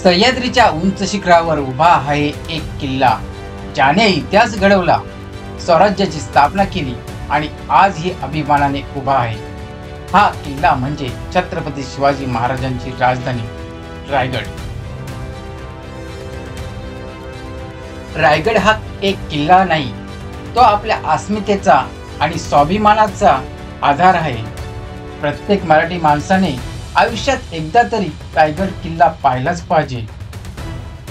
सह्याद्रीच्या उंच शिखरावर उभा आहे एक किल्ला, ज्याने इतिहास घडवला, स्वराज्याची स्थापना केली आणि आजही अभिमानाने उभा आहे। हा किल्ला म्हणजे छत्रपती शिवाजी महाराजांची राजधानी रायगड। रायगड हा एक किल्ला नाही, तो आपल्या अस्मितेचा आणि स्वाभिमानाचा आधार आहे। प्रत्येक मराठी माणसाने आयुष्यात एकदा तरी रायगड किल्ला पाहिलाच पाहिजे।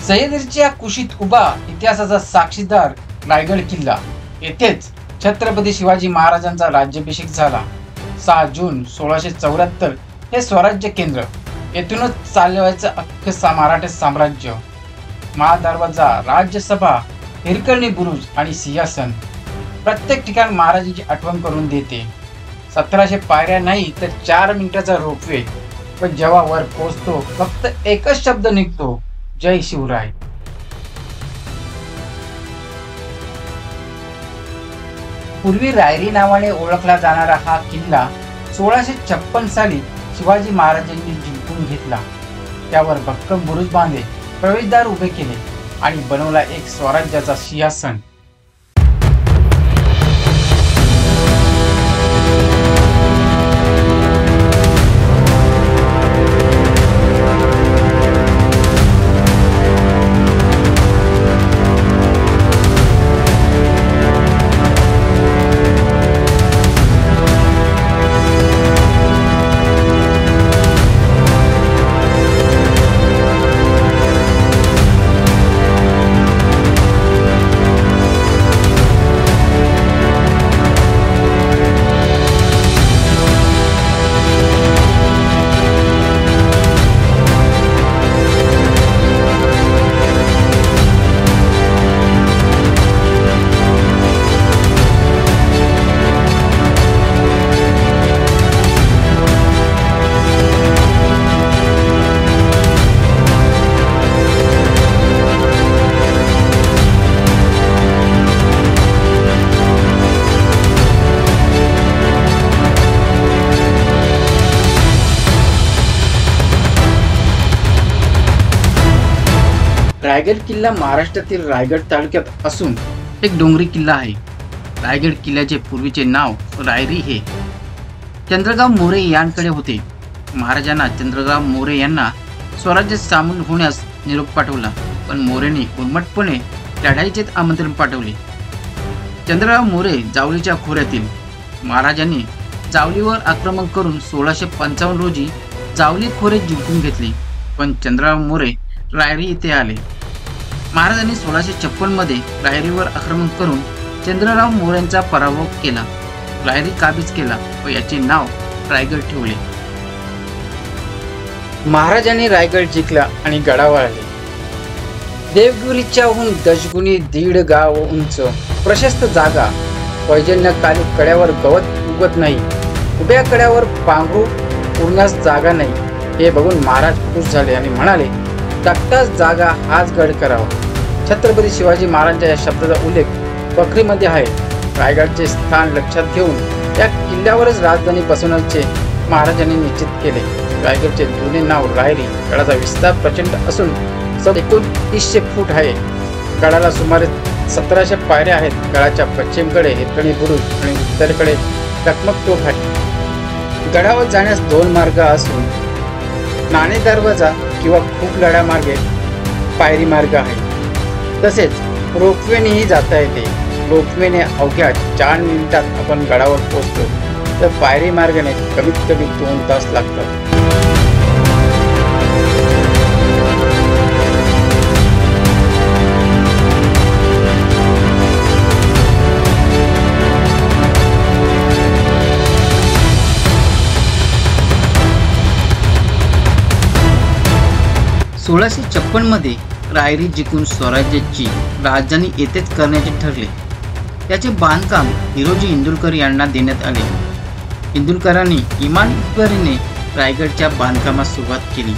सह्याद्रीच्या कुशीत उभा इतिहासाचा साक्षीदार रायगड किल्ला, येथेच छत्रपती शिवाजी महाराजांचा राज्याभिषेक झाला। 6 जून 1674 हे स्वराज्य केंद्र, येथूनच चालवायचं अख्खं मराठा साम्राज्य। महादरवाजा, राज्यसभा, हिरकणी बुरुज आणि सिंहासन, प्रत्येक ठिकाण महाराजांची आठवण करून देते। 1700 पायऱ्या नाही तर 4 मिनिटाचा रोपवे, पण जेव्हा वर पोहोचतो फक्त एकच शब्द निघतो, जय शिवराय। पूर्वी रायरी नावाने ओळखला जाणारा हा किल्ला 1656 साली शिवाजी महाराजांनी जिंकून घेतला। त्यावर भक्कम बुरुज बांधले, प्रवेशद्वार उभे केले आणि बनवला एक स्वराज्याचा सिंहासन। रायगड किल्ला महाराष्ट्रातील रायगड तालुक्यात असून एक डोंगरी किल्ला आहे। रायगड किल्ल्याचे पूर्वीचे नाव रायरी हे चंद्रगाव मोरे यांकडे होते। महाराजांना चंद्रगाव मोरे यांना स्वराज्यात सामील होण्यास निरोप पाठवला, पण मोरेंनी उर्मटपणे लढाईचे आमंत्रण पाठवले। चंद्रगाव मोरे जावलीच्या खोऱ्यातील, महाराजांनी जावलीवर आक्रमण करून 1655 रोजी जावली खोरे जिंकून घेतले, पण चंद्रगाव मोरे रायरी येथे आले। महाराजांनी 1656 मध्ये रायरीवर आक्रमण करून चंद्रगाव मोरेंचा पराभव केला, रायरी काबीज केला व याचे नाव रायगड ठेवले। महाराजांनी रायगड जिंकला आणि गडावर आले। देवगिरीच्याहून दशगुणी 1.5 गाव उंच, प्रशस्त जागा, पर्जन्यकाली कड्यावर गवत उगत नाही, उभ्या कड्यावर पांघरू पुरण्यास जागा नाही। हे बघून महाराज खुश झाले आणि म्हणाले, धाकटाच जागा हाच गड करावा। छत्रपती शिवाजी महाराजांच्या या शब्दाचा उल्लेख बखरीमध्ये आहे। रायगडचे स्थान लक्षात घेऊन या किल्ल्यावरच राजधानी बसवण्याचे महाराजांनी निश्चित केले। रायगडचे जुने नाव रायरी। गडाचा विस्तार प्रचंड असून 2900 फूट आहे। गडाला सुमारे 1700 पायऱ्या आहेत। गडाच्या पश्चिमेकडे हिरकणी बुरुज आणि उत्तरेकडे टकमक टोक आहे। गडावर जाण्यास 2 मार्ग असून नाणे दरवाजा किंवा खूप लढा मार्गे पायरी मार्ग आहे। तसेच रोपवेनेही जाता येते। रोपवेने अवघ्या 4 मिनिटात आपण गडावर पोहोचतो, तर पायरी मार्गाने कमीत कमी 2 तास लागतात। 1656 मध्ये रायरी जिंकून स्वराज्याची राजधानी येथेच करण्याचे ठरले। त्याचे बांधकाम हिरोजी इंदुरकर यांना देण्यात आले। इंदुरकरांनी इमानदारीने रायगडच्या बांधकामास सुरुवात केली।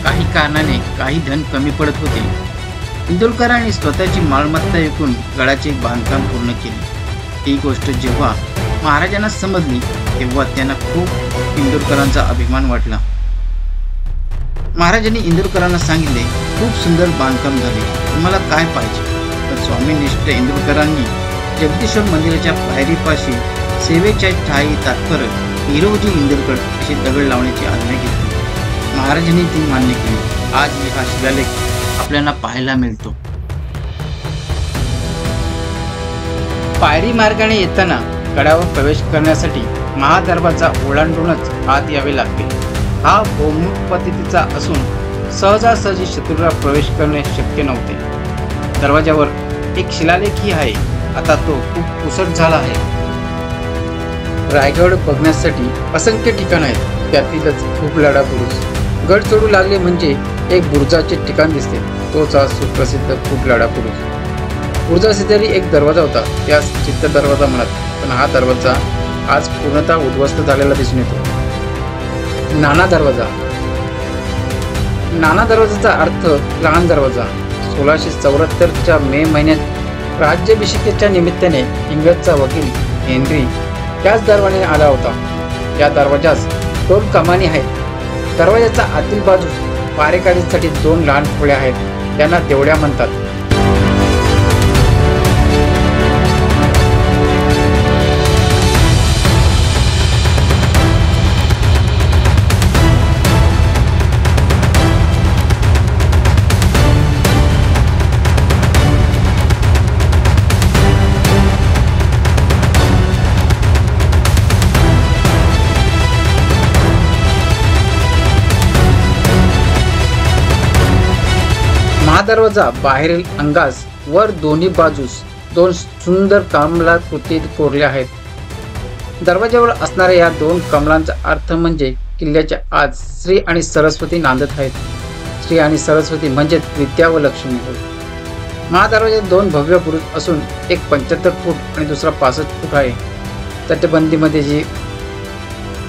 काही कारणाने काही धन कमी पडत होते। इंदुरकरांनी स्वतःची मालमत्ता विकून गडाचे बांधकाम पूर्ण केले। ही गोष्ट जेव्हा महाराजांना समजली तेव्हा त्यांना खूप इंदुरकरांचा अभिमान वाटला। महाराजांनी इंदुरकरांना सांगितले, खूप सुंदर बांधकाम झाले, तुम्हाला काय पाहिजे? तर स्वामीनिष्ठ इंदुरकरांनी जगदीश्वर मंदिराच्या पायरीपाशी सेवेच्या ठाई तात्पर हिरोजी इंदुरकर अशी दगड लावण्याची आज्ञा घेतली। महाराजांनी ती मान्य केली। आज हा शिलालेख आपल्याला पाहायला मिळतो। पायरी मार्गाने येताना गडावर प्रवेश करण्यासाठी महादरवाजा ओलांडूनच आत यावे लागते। हा बहुमुख पद्धतीचा असून सहजासहजी शत्रूला प्रवेश करणे शक्य नव्हते। दरवाजावर एक शिलालेखही आहे, आता तो खूप पुसट झाला आहे। रायगड बघण्यासाठी असंख्य ठिकाण आहेत, त्यातीलच खूप लढा बुरुज। गड चढू लागले म्हणजे एक बुरुजाचे ठिकाण दिसते, तोच हा सुप्रसिद्ध खूप लढा बुरुज। बुरुजाशेजारी एक दरवाजा होता, त्यास चित्त दरवाजा म्हणत, पण हा दरवाजा आज पूर्णतः उद्ध्वस्त झालेला दिसून येतो। नाना दरवाजा। नाना दरवाजाचा अर्थ लहान दरवाजा। 1674च्या मे महिन्यात राज्याभिषेकाच्या निमित्ताने इंग्रजचा वकील हेनरी त्याच दरवाजाने आला होता। या दरवाजास 2 कमानी आहेत। दरवाजाचा आतील बाजूस पारेकाडीसाठी 2 लहान खोल्या आहेत, त्यांना देवड्या म्हणतात। महादरवाजा बाहेरील अंगास वर दोन्ही बाजूस 2 सुंदर कमलाकृती कोरल्या आहेत। दरवाजावर असणाऱ्या या 2 कमलांचा अर्थ म्हणजे किल्ल्याच्या आत श्री आणि सरस्वती नांदत आहेत। श्री आणि सरस्वती म्हणजे विद्या व लक्ष्मी होय। महादरवाजात 2 भव्य बुरुज असून एक 75 फूट आणि दुसरा 65 फूट आहे। तटबंदीमध्ये जी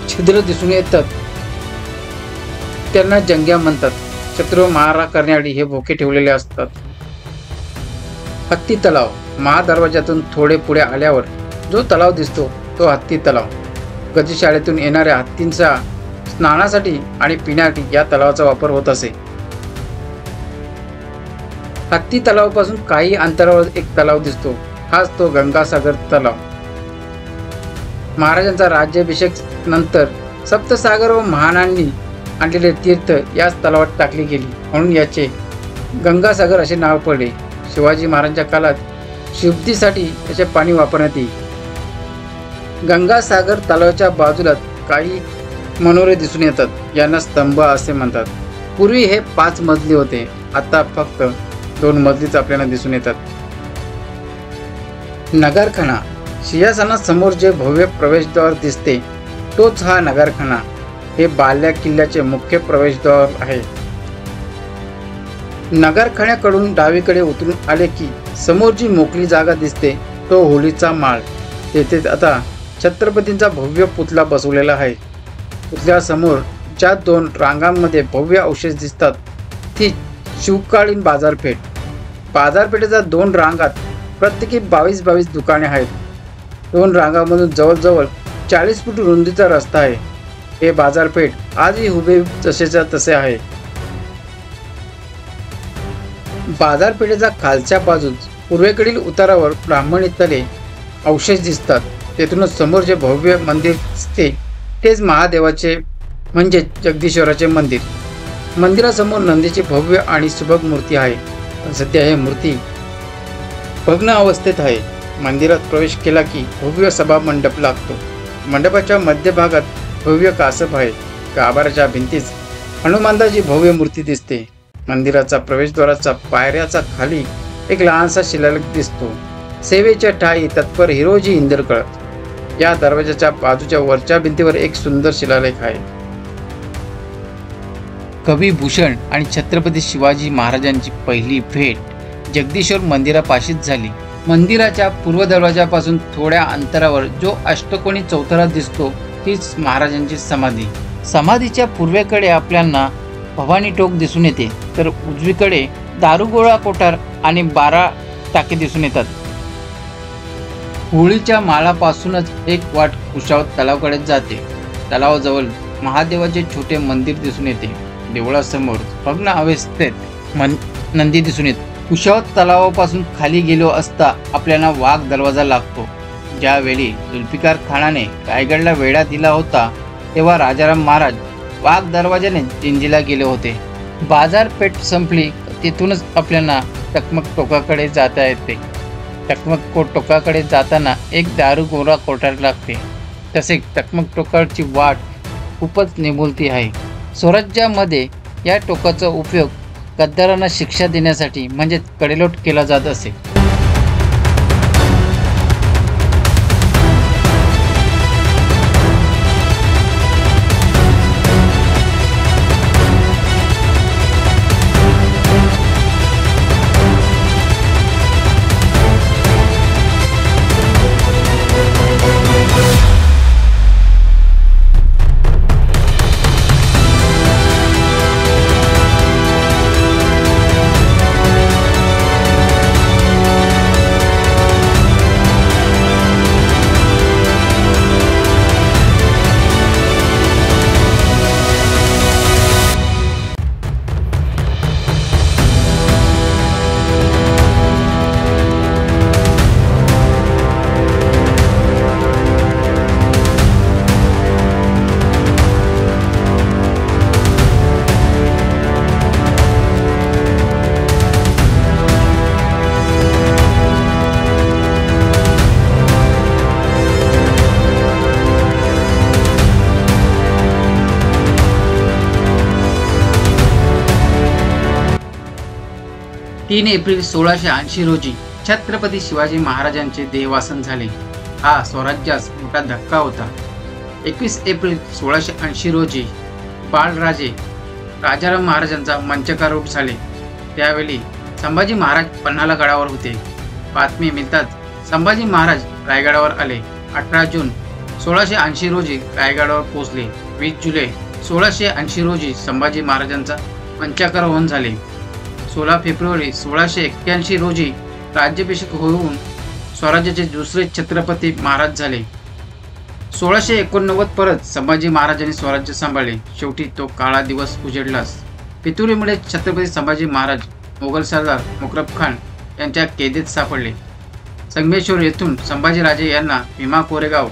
छिद्र दिसून येतात त्यांना जंग्या म्हणतात। शत्रू मारा करण्यासाठी हे भोके ठेवलेले असतात। हत्ती तलाव। महादरवाजातून थोडे पुढे आल्यावर जो तलाव दिसतो तो हत्ती तलाव। गजशाळेतून येणाऱ्या हत्तींचा स्नानासाठी आणि पिण्यासाठी या तलावाचा वापर होत असे। हत्ती तलावापासून काही अंतरावर एक तलाव दिसतो, हाच तो गंगासागर तलाव। महाराजांचा राज्याभिषेक नंतर सप्तसागर व महानांनी आणलेले तीर्थ याच तलावात टाकली गेली, म्हणून याचे गंगासागर असे नाव पडले। शिवाजी महाराजांच्या काळात शुद्धीसाठी याचे पाणी वापरण्यात येई। गंगासागर तलावाच्या बाजूला काही मनोरे दिसून येतात, यांना स्तंभ असे म्हणतात। पूर्वी हे 5 मजली होते, आता फक्त 2 मजलीच आपल्याला दिसून येतात। नगरखाना। सिंहासनासमोर जे भव्य प्रवेशद्वार दिसते तोच हा नगरखाना। हे बाल्या किल्ल्याचे मुख्य प्रवेशद्वार आहे। नगरखान्याकडून डावीकडे उतरून आले की समोर जी मोकळी जागा दिसते तो होळीचा माळ। तेथे आता छत्रपतींचा भव्य पुतळा बसवलेला आहे। पुतळ्यासमोर ज्या 2 रांगांमध्ये भव्य अवशेष दिसतात ती शिवकालीन बाजारपेठ। बाजारपेठेच्या 2 रांगात प्रत्येकी 22 दुकाने आहेत। 2 रांगांमधून जवळजवळ 40 फूट रुंदीचा रस्ता आहे। हे बाजारपेठ आजही उभे जसेच्या तसे आहे। बाजारपेठेच्या खालच्या बाजूस पूर्वेकडील उतारावर ब्राह्मणी तले अवशेष दिसतात। तेथूनच समोर जे भव्य मंदिर दिसते तेच महादेवाचे म्हणजे जगदीश्वराचे मंदिर। मंदिरासमोर नंदीची भव्य आणि सुबक मूर्ती आहे। सध्या ही मूर्ती भग्न अवस्थेत आहे। मंदिरात प्रवेश केला की भव्य सभा मंडप लागतो। मंडपाच्या मध्यभागात भव्य कासप आहे। गाभाऱ्याच्या भिंतीस हनुमानदाची भव्य मूर्ती दिसते। मंदिराचा प्रवेशद्वाराचा पायऱ्याचा खाली एक लहानसा शिलालेख दिसतो, सेवेच्या ठाई तत्पर हिरोजी इंदुरकर। या दरवाजाच्या बाजूच्या वरच्या भिंतीवर एक सुंदर शिलालेख आहे। कवी भूषण आणि छत्रपती शिवाजी महाराजांची पहिली भेट जगदीश्वर मंदिरापाशीच झाली। मंदिराच्या पूर्व दरवाजापासून थोड्या अंतरावर जो अष्टकोनी चौथरा दिसतो तीच महाराजांची समाधी। समाधीच्या पूर्वेकडे आपल्याला भवानी टोक दिसून येते, तर उजवीकडे दारुगोळा कोठार आणि 12 टाके दिसून येतात। होळीच्या माळापासूनच एक वाट कुशावत तलावाकडे जाते। तलावाजवळ महादेवाचे छोटे मंदिर दिसून येते। देवळासमोर भग्न अवस्थेत नंदी दिसून येतो. कुशावत तलावापासून खाली गेलो असता आपल्याला वाघ दरवाजा लागतो. ज्यावेळी जुल्फिकार खानाने रायगडला वेढा दिला होता तेव्हा राजाराम महाराज वाघ दरवाजाने दिंडीला गेले होते. बाजारपेठ संपली तिथूनच आपल्याला टकमक टोकाकडे जाता येते. टकमक टोकाकडे जाताना एक दारुगोळा कोठार लागते. तसे टकमक टोकाची वाट खूपच निमुळती आहे. स्वराज्यामध्ये या टोकाचा उपयोग गद्दारांना शिक्षा देण्यासाठी म्हणजे कडेलोट केला जात असे. तीन एप्रिल 1680 रोजी छत्रपती शिवाजी महाराजांचे देहवासन झाले. हा स्वराज्यास मोठा धक्का होता. 21 एप्रिल 1680 रोजी बाळराजे राजाराम महाराजांचा मंचकारूढ झाले. त्यावेळी संभाजी महाराज पन्हाळा गडावर होते. बातमी मिळताच संभाजी महाराज रायगडावर आले. 18 जून 1680 रोजी रायगडावर पोहोचले. 20 जुलै 1680 रोजी संभाजी महाराजांचा मंचकारोहण झाले. 16 फेब्रुवारी 1681 रोजी राज्याभिषेक होऊन स्वराज्याचे दुसरे छत्रपती महाराज झाले. 1689 परत संभाजी महाराजांनी स्वराज्य सांभाळले. शेवटी तो काळा दिवस उजेडलाच. पितुरीमुळे छत्रपती संभाजी महाराज मोगल सरदार मुकरब खान यांच्या कैदेत सापडले. संगमेश्वर येथून संभाजीराजे यांना भीमा कोरेगाव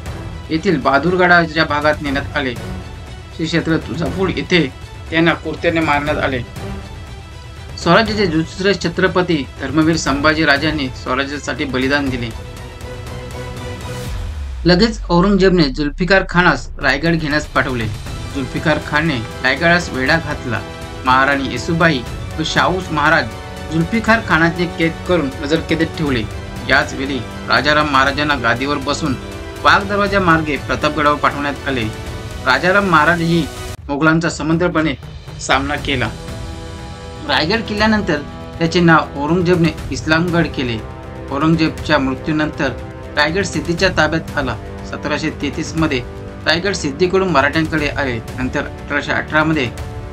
येथील बहादूरगडाच्या भागात नेण्यात आले. श्री क्षेत्र तुळजापूर येथे त्यांना कुर्त्याने मारण्यात आले. स्वराज्याचे दुसरे छत्रपती धर्मवीर संभाजी राजांनी स्वराज्यासाठी बलिदान दिले. लगेच औरंगजेबने जुल्फिकार खानास रायगड घेण्यास पाठवले. जुल्फिकार खानने रायगडास वेढा घातला. महाराणी येसुबाई व शाहू महाराज जुल्फिकार खानाचे कैद करून नजरकैदेत ठेवले. याच वेळी राजाराम महाराजांना गादीवर बसून वाघ दरवाजा मार्गे प्रतापगडावर पाठवण्यात आले. राजाराम महाराजही मोगलांचा समंत्रपणे सामना केला. रायगड किल्ल्यानंतर त्याचे नाव औरंगजेबने इस्लामगड केले. औरंगजेबच्या मृत्यूनंतर रायगड सिद्धीच्या ताब्यात आला. 1733 मध्ये रायगड सिद्धीकडून मराठ्यांकडे आले. नंतर 1818 मध्ये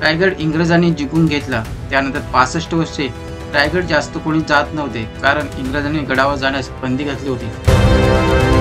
रायगड इंग्रजांनी जिंकून घेतला. त्यानंतर 65 वर्षे रायगड जास्त कोणी जात नव्हते, कारण इंग्रजांनी गडावर जाण्यास बंदी घातली होती.